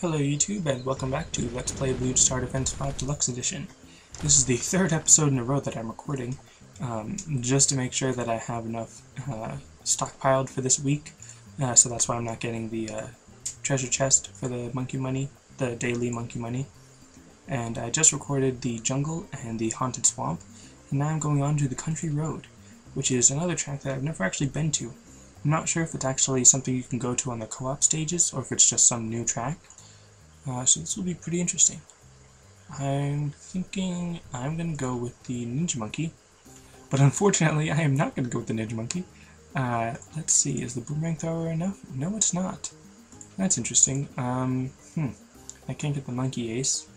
Hello YouTube, and welcome back to Let's Play Bloons Tower Defense 5 Deluxe Edition. This is the third episode in a row that I'm recording, just to make sure that I have enough stockpiled for this week, so that's why I'm not getting the treasure chest for the monkey money, the daily monkey money. And I just recorded the jungle and the haunted swamp, and now I'm going on to the country road, which is another track that I've never actually been to. I'm not sure if it's actually something you can go to on the co-op stages, or if it's just some new track. So this will be pretty interesting. I'm thinking I'm going to go with the ninja monkey, but unfortunately I am not going to go with the ninja monkey. Let's see, is the boomerang thrower enough? No, it's not. That's interesting. I can't get the monkey ace.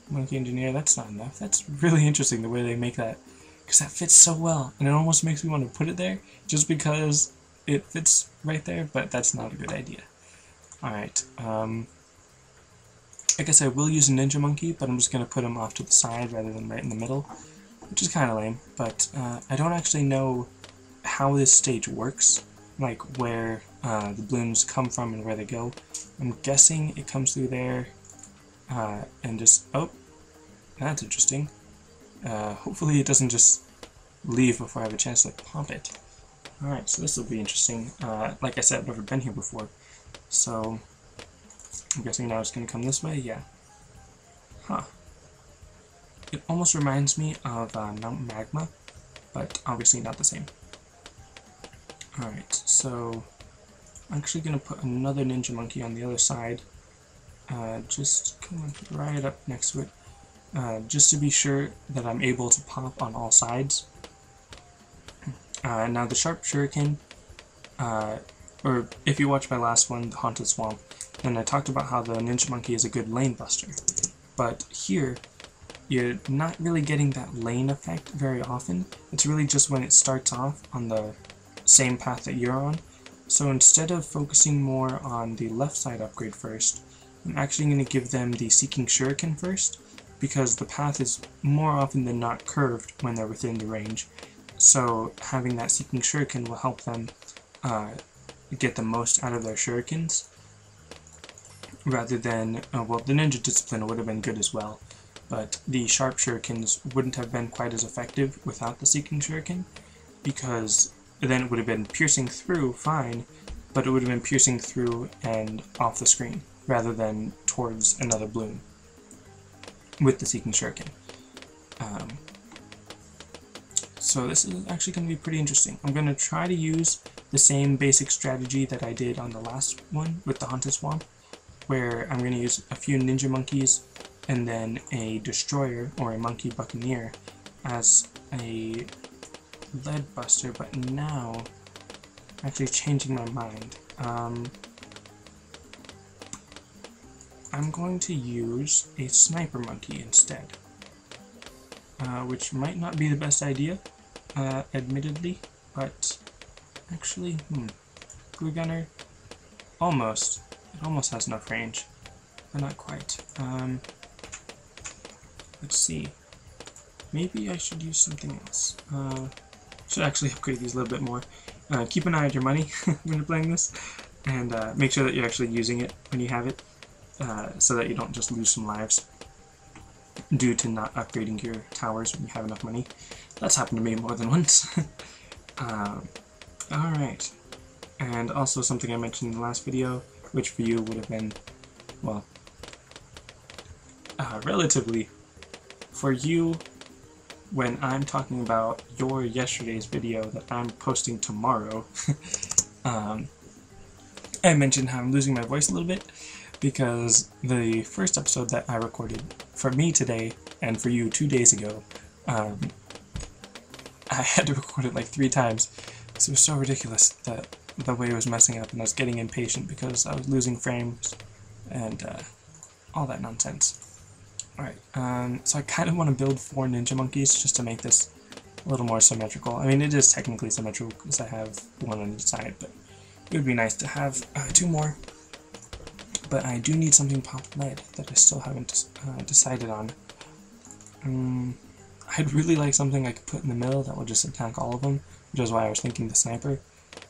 Monkey engineer, that's not enough. That's really interesting the way they make that, because that fits so well, and it almost makes me want to put it there, just because it fits right there, but that's not a good idea. Alright, I guess I will use a ninja monkey, but I'm just going to put him off to the side rather than right in the middle, which is kind of lame, but I don't actually know how this stage works, like where the balloons come from and where they go. I'm guessing it comes through there, and just, oh, that's interesting. Hopefully it doesn't just leave before I have a chance to pop it. Alright, so this will be interesting. Like I said, I've never been here before, so I'm guessing now it's going to come this way? Yeah. Huh. It almost reminds me of Mount Magma, but obviously not the same. Alright, so I'm actually going to put another ninja monkey on the other side. Just come right up next to it, just to be sure that I'm able to pop on all sides. Now the sharp shuriken, or if you watch my last one, the haunted swamp, then I talked about how the ninja monkey is a good lane buster, but here you're not really getting that lane effect very often. It's really just when it starts off on the same path that you're on. So instead of focusing more on the left side upgrade first, I'm actually going to give them the Seeking Shuriken first, because the path is more often than not curved when they're within the range. So having that Seeking Shuriken will help them get the most out of their shurikens, rather than, well, the ninja discipline would have been good as well, but the sharp shurikens wouldn't have been quite as effective without the Seeking Shuriken, because then it would have been piercing through fine, but it would have been piercing through and off the screen, rather than towards another bloom with the Seeking Shuriken. So this is actually going to be pretty interesting. I'm going to try to use the same basic strategy that I did on the last one with the Haunted Swamp, where I'm going to use a few ninja monkeys and then a destroyer or a monkey buccaneer as a lead buster, but now I'm actually changing my mind. I'm going to use a sniper monkey instead, which might not be the best idea, admittedly, but actually, glue gunner, almost. It almost has enough range, but not quite. Let's see. Maybe I should use something else. Should actually upgrade these a little bit more. Keep an eye on your money when you're playing this, and make sure that you're actually using it when you have it, so that you don't just lose some lives due to not upgrading your towers when you have enough money. That's happened to me more than once. Alright. And also something I mentioned in the last video, which for you would have been, well, relatively, for you, when I'm talking about your yesterday's video that I'm posting tomorrow, I mentioned how I'm losing my voice a little bit, because the first episode that I recorded for me today, and for you 2 days ago, I had to record it like 3 times, because it was so ridiculous that the way it was messing up, and I was getting impatient because I was losing frames and all that nonsense. Alright, so I kind of want to build 4 ninja monkeys just to make this a little more symmetrical. I mean, it is technically symmetrical because I have 1 on each side, but it would be nice to have 2 more. But I do need something pop lead that I still haven't decided on. I'd really like something I could put in the middle that will just attack all of them, which is why I was thinking the sniper.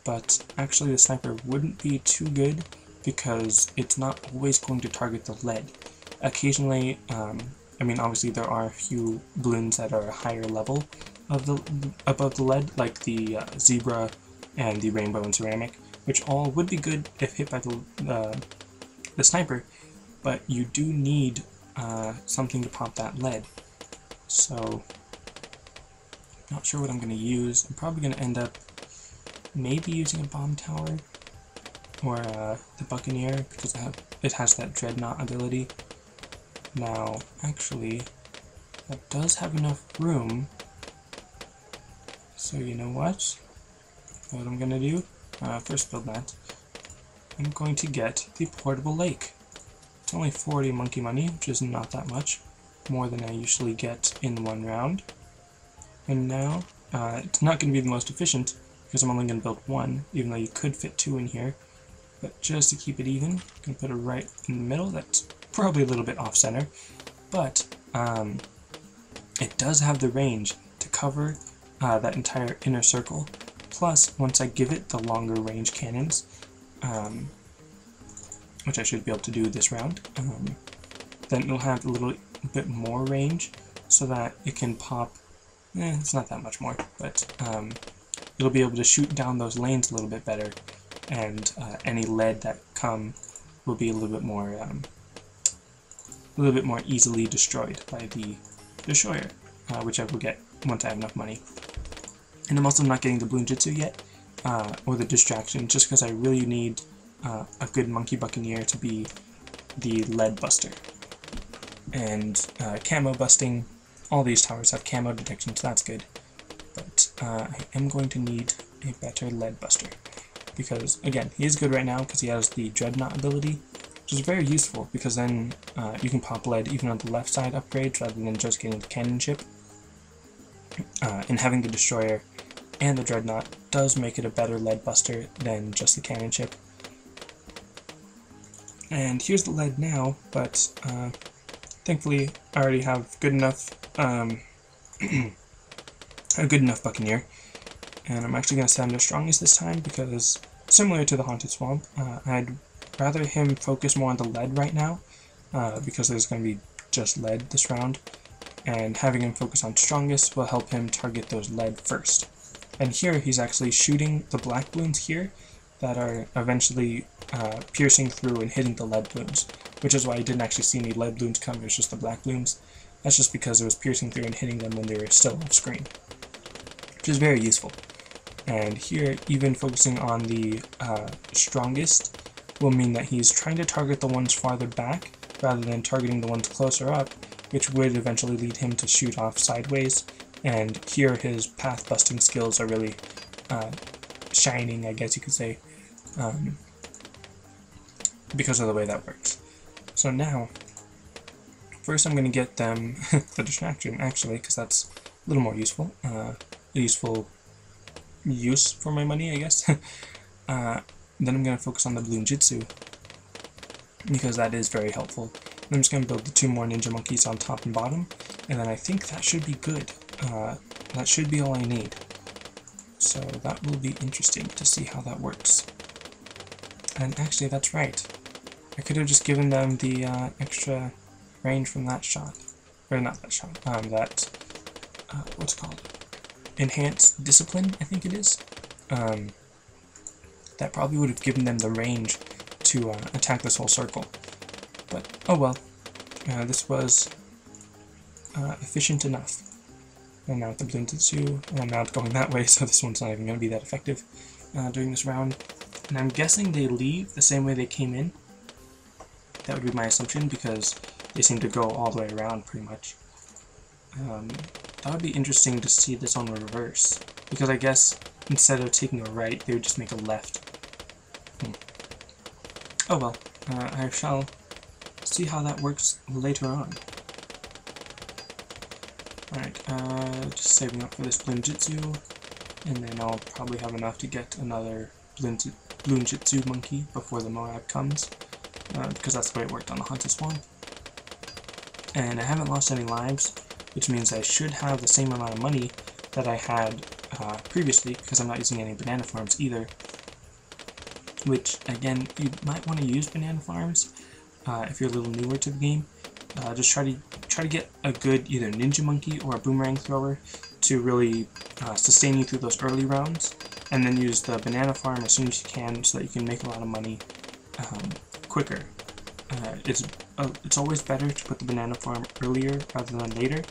But actually the sniper wouldn't be too good because it's not always going to target the lead. Occasionally, I mean, obviously there are a few Bloons that are a higher level of above the lead, like the Zebra and the Rainbow and Ceramic, which all would be good if hit by the sniper, but you do need something to pop that lead. So, not sure what I'm going to use. I'm probably going to end up maybe using a bomb tower or the Buccaneer, because it has that Dreadnought ability. Now, actually, that does have enough room, so you know what I'm going to do? First build that. I'm going to get the portable lake. It's only 40 monkey money, which is not that much, more than I usually get in one round. And now, it's not going to be the most efficient, because I'm only going to build one, even though you could fit two in here. But just to keep it even, I'm going to put it right in the middle. That's probably a little bit off-center, but it does have the range to cover that entire inner circle. Plus, once I give it the longer range cannons, which I should be able to do this round, then it'll have a little bit more range so that it can pop, it's not that much more, but it'll be able to shoot down those lanes a little bit better, and any lead that come will be a little bit more easily destroyed by the destroyer, which I will get once I have enough money. And I'm also not getting the Bloonjitsu yet, or the distraction, just because I really need a good Monkey Buccaneer to be the lead buster. And camo busting, all these towers have camo detection, so that's good. But I am going to need a better lead buster, because again, he is good right now because he has the Dreadnought ability, which is very useful because then you can pop lead even on the left side upgrades rather than just getting the cannon chip. And having the destroyer and the Dreadnought does make it a better lead buster than just the cannon chip. And here's the lead now, but thankfully I already have good enough a good enough Buccaneer, and I'm actually going to send the strongest this time because, similar to the Haunted Swamp, I'd rather him focus more on the lead right now, because there's going to be just lead this round, and having him focus on strongest will help him target those lead first. And here he's actually shooting the black Bloons here that are eventually piercing through and hitting the lead Bloons, which is why you didn't actually see any lead Bloons come, it was just the black Bloons. That's just because it was piercing through and hitting them when they were still off screen, which is very useful. And here, even focusing on the strongest will mean that he's trying to target the ones farther back rather than targeting the ones closer up, which would eventually lead him to shoot off sideways. And here his path busting skills are really shining, I guess you could say, because of the way that works. So now, first I'm going to get them the distraction, actually, because that's a little more useful. Useful use for my money, I guess. Then I'm going to focus on the Bloonjitsu, because that is very helpful. I'm just going to build the 2 more ninja monkeys on top and bottom, and then I think that should be good. That should be all I need. So that will be interesting to see how that works. And actually, that's right. I could have just given them the extra range from that shot. Or not that shot, that, what's it called? Enhanced Discipline, I think it is. That probably would have given them the range to attack this whole circle. But, oh well. This was efficient enough. And now with the Bloonjitsu, and now it's going that way, so this one's not even going to be that effective during this round. And I'm guessing they leave the same way they came in. That would be my assumption, because they seem to go all the way around, pretty much. That would be interesting to see this on reverse, because I guess instead of taking a right, they would just make a left. Oh well, I shall see how that works later on. Alright, just saving up for this Bloonjitsu, and then I'll probably have enough to get another Bloonjitsu monkey before the Moab comes, because that's the way it worked on the Haunted Swamp. And I haven't lost any lives, which means I should have the same amount of money that I had previously, because I'm not using any banana farms either. which again, you might want to use banana farms if you're a little newer to the game. Just try to get a good either ninja monkey or a boomerang thrower to really sustain you through those early rounds, and then use the banana farm as soon as you can so that you can make a lot of money quicker. It's always better to put the banana farm earlier rather than later,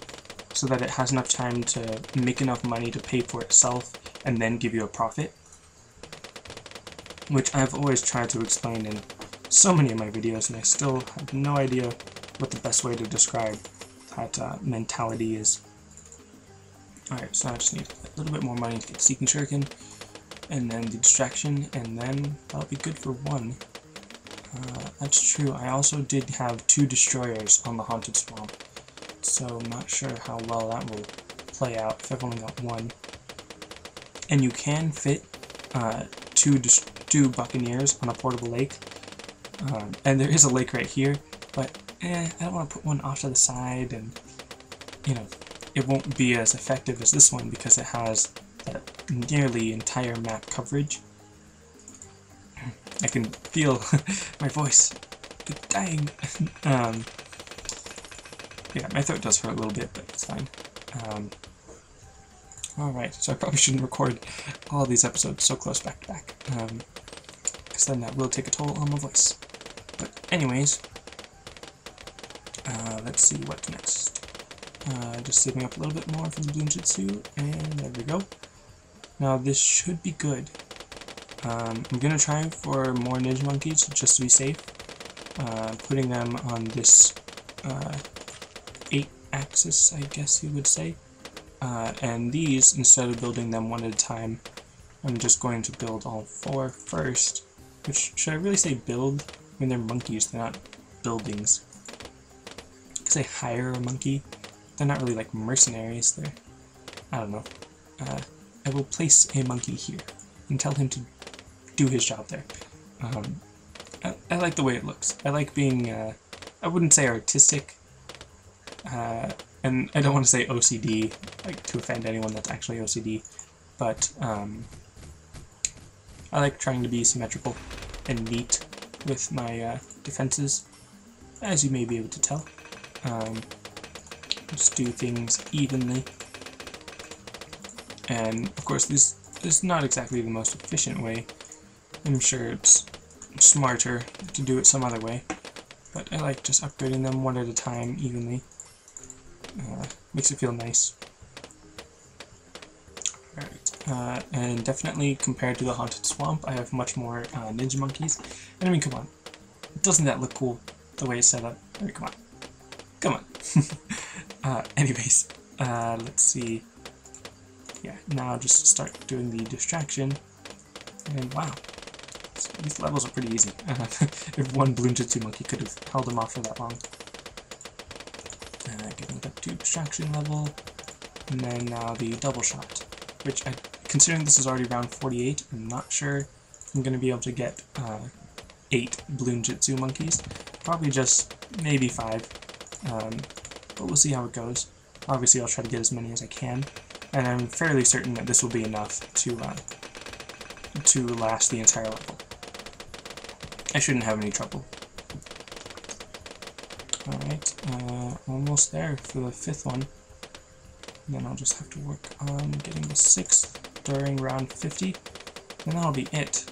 so that it has enough time to make enough money to pay for itself and then give you a profit, which I've always tried to explain in so many of my videos, and I still have no idea what the best way to describe that mentality is. Alright, so I just need a little bit more money to get Seeking Shuriken, and then the distraction, and then that'll be good for one. That's true, I also did have 2 destroyers on the Haunted Swamp, so I'm not sure how well that will play out if I've only got 1. And you can fit 2 Buccaneers on a portable lake, and there is a lake right here, but I don't want to put one off to the side, and you know, it won't be as effective as this one because it has that nearly entire map coverage. I can feel my voice dying. Yeah, my throat does hurt a little bit, but it's fine. Alright, so I probably shouldn't record all these episodes so close back to back, because then that will take a toll on my voice. But anyways, let's see what's next. Just saving up a little bit more for the Bloonjitsu, and there we go. Now this should be good. I'm gonna try for more ninja monkeys just to be safe, putting them on this 8-axis, I guess you would say. And these, instead of building them one at a time, I'm just going to build all 4 first. Which, should I really say build? I mean, they're monkeys, they're not buildings. Because I hire a monkey. They're not really like mercenaries, they're... I don't know. I will place a monkey here and tell him to do his job there. I like the way it looks. I like being, I wouldn't say artistic, and I don't want to say OCD, like to offend anyone that's actually OCD, but I like trying to be symmetrical and neat with my defenses, as you may be able to tell. Just do things evenly, and of course this is not exactly the most efficient way. I'm sure it's smarter to do it some other way, but I like just upgrading them one at a time evenly. Makes it feel nice. Alright, and definitely compared to the Haunted Swamp, I have much more ninja monkeys. And I mean, come on, doesn't that look cool the way it's set up? I mean, come on. Come on. Anyways, let's see. Yeah, now I'll just start doing the distraction, and wow. These levels are pretty easy. If one Bloonjitsu monkey could have held them off for that long. Getting up to distraction level, and then now the double shot, which considering this is already round 48, I'm not sure if I'm going to be able to get 8 Bloonjitsu monkeys. Probably just maybe 5, but we'll see how it goes. Obviously I'll try to get as many as I can, and I'm fairly certain that this will be enough to last the entire level. I shouldn't have any trouble. Alright, almost there for the 5th one. And then I'll just have to work on getting the 6th during round 50, and that'll be it.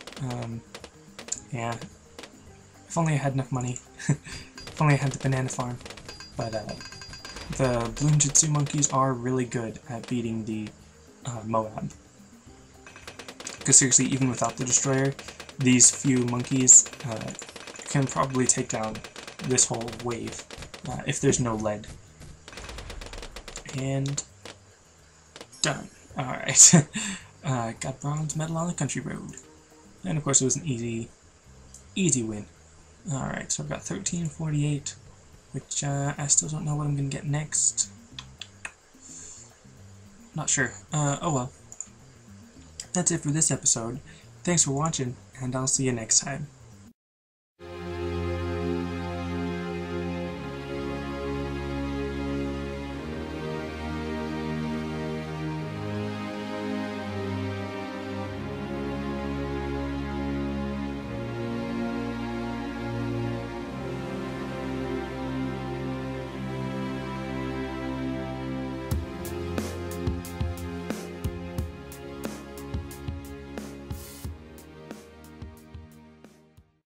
Yeah, if only I had enough money. If only I had the banana farm. But the Bloonjitsu monkeys are really good at beating the Moab. Because seriously, even without the destroyer, these few monkeys can probably take down this whole wave if there's no lead. And done. Alright. Got bronze medal on the country road. And of course it was an easy win. Alright, so I've got 1348, which I still don't know what I'm going to get next. Not sure. Oh well. That's it for this episode. Thanks for watching, and I'll see you next time.